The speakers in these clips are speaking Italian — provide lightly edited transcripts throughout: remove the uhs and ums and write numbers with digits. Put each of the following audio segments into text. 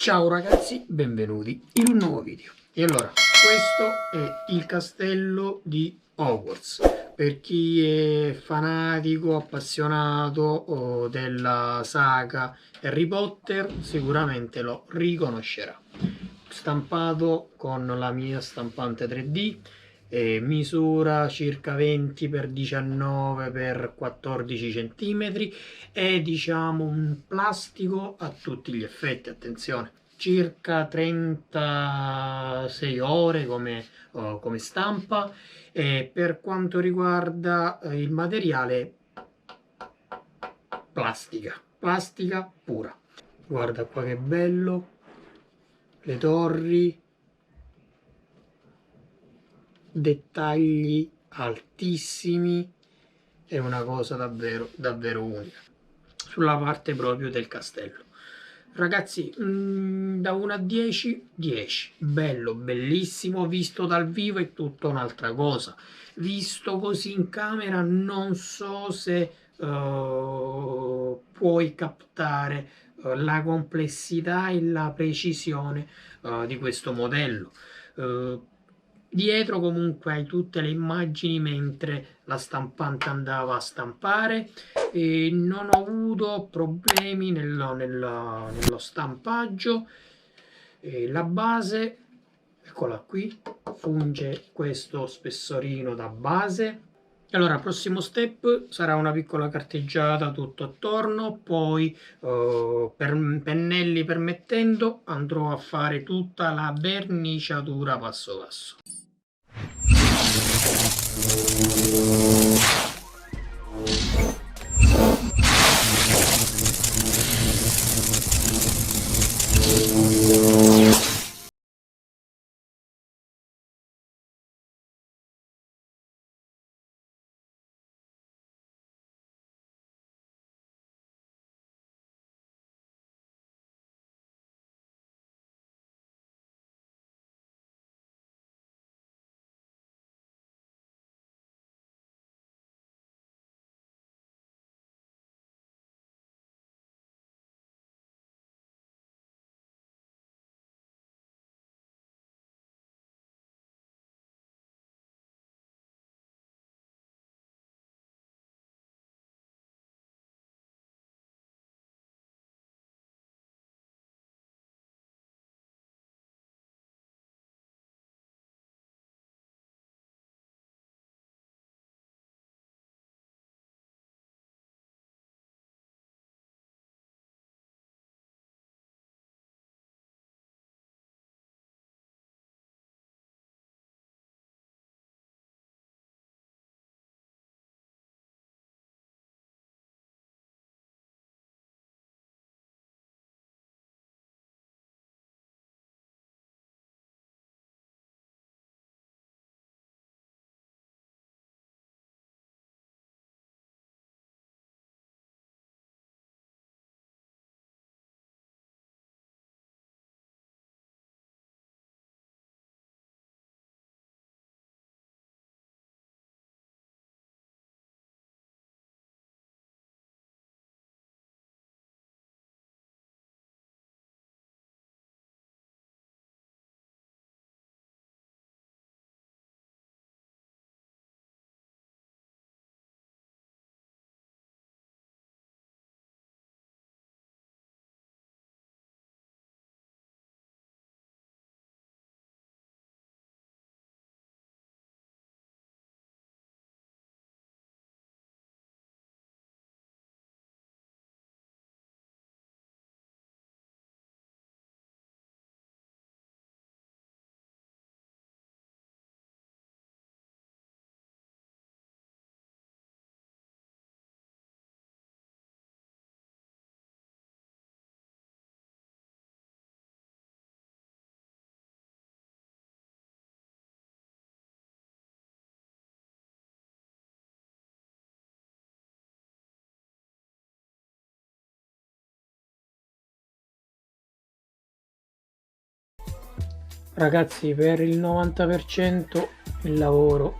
Ciao ragazzi, benvenuti in un nuovo video. E allora, questo è il castello di Hogwarts. Per chi è fanatico, appassionato della saga Harry Potter, sicuramente lo riconoscerà. Stampato con la mia stampante 3D, misura circa 20 x 19 x 14 cm, è diciamo un plastico a tutti gli effetti, attenzione, circa 36 ore come stampa. E per quanto riguarda il materiale, plastica pura. Guarda qua che bello, le torri, dettagli altissimi, è una cosa davvero davvero unica sulla parte proprio del castello. Ragazzi, da 1 a 10, 10. Bello, bellissimo, visto dal vivo è tutta un'altra cosa. Visto così in camera non so se puoi captare la complessità e la precisione di questo modello. Eh, Dietro comunque hai tutte le immagini mentre la stampante andava a stampare e non ho avuto problemi nello stampaggio. La base, eccola qui, funge questo spessorino da base. Allora, il prossimo step sarà una piccola carteggiata tutto attorno, poi per pennelli permettendo andrò a fare tutta la verniciatura passo passo. Ragazzi, per il 90% il lavoro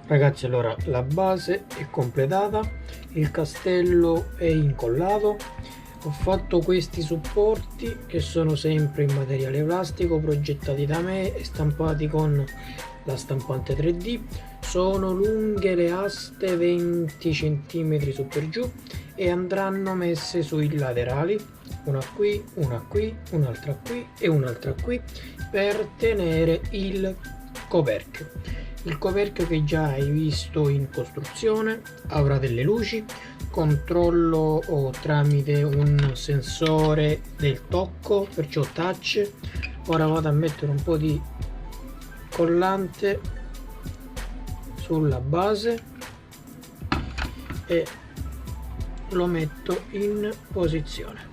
Ragazzi, allora la base è completata, il castello è incollato, ho fatto questi supporti che sono sempre in materiale plastico, progettati da me e stampati con la stampante 3D. Sono lunghe le aste 20 cm su per giù e andranno messe sui laterali, una qui, un'altra qui e un'altra qui, per tenere il coperchio. Il coperchio che già hai visto in costruzione avrà delle luci, controllo tramite un sensore del tocco, perciò touch. Ora vado a mettere un po' di collante sulla base e lo metto in posizione.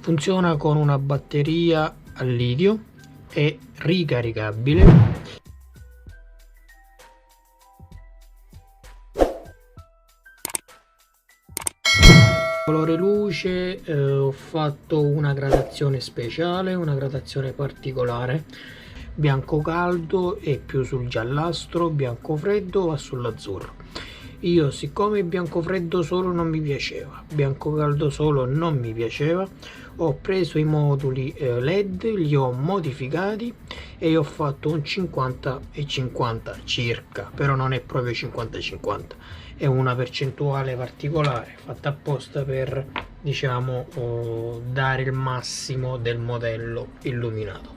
Funziona con una batteria a lidio, è ricaricabile. Colore luce, ho fatto una gradazione speciale, una gradazione particolare, bianco caldo e più sul giallastro, bianco freddo va sull'azzurro. Io, siccome bianco freddo solo non mi piaceva, bianco caldo solo non mi piaceva, ho preso i moduli LED, li ho modificati e ho fatto un 50 e 50 circa, però non è proprio 50-50, è una percentuale particolare fatta apposta per, diciamo, dare il massimo del modello illuminato.